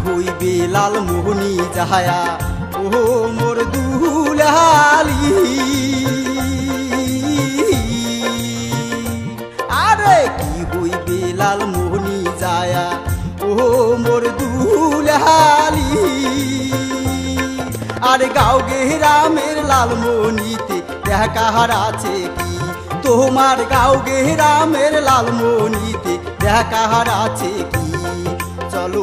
হইবে লালমোহনী যাহায়া ও মোর দুলালি। আরে কি হইবে লালমোহনী যায়া ও মোর দুলালি। আরে গাঁও গেরামের লালমোহনীতে দেখার আছে কি, তোমার গাঁও গেরামের লালমোহনীতে দেখার আছে কি। চলো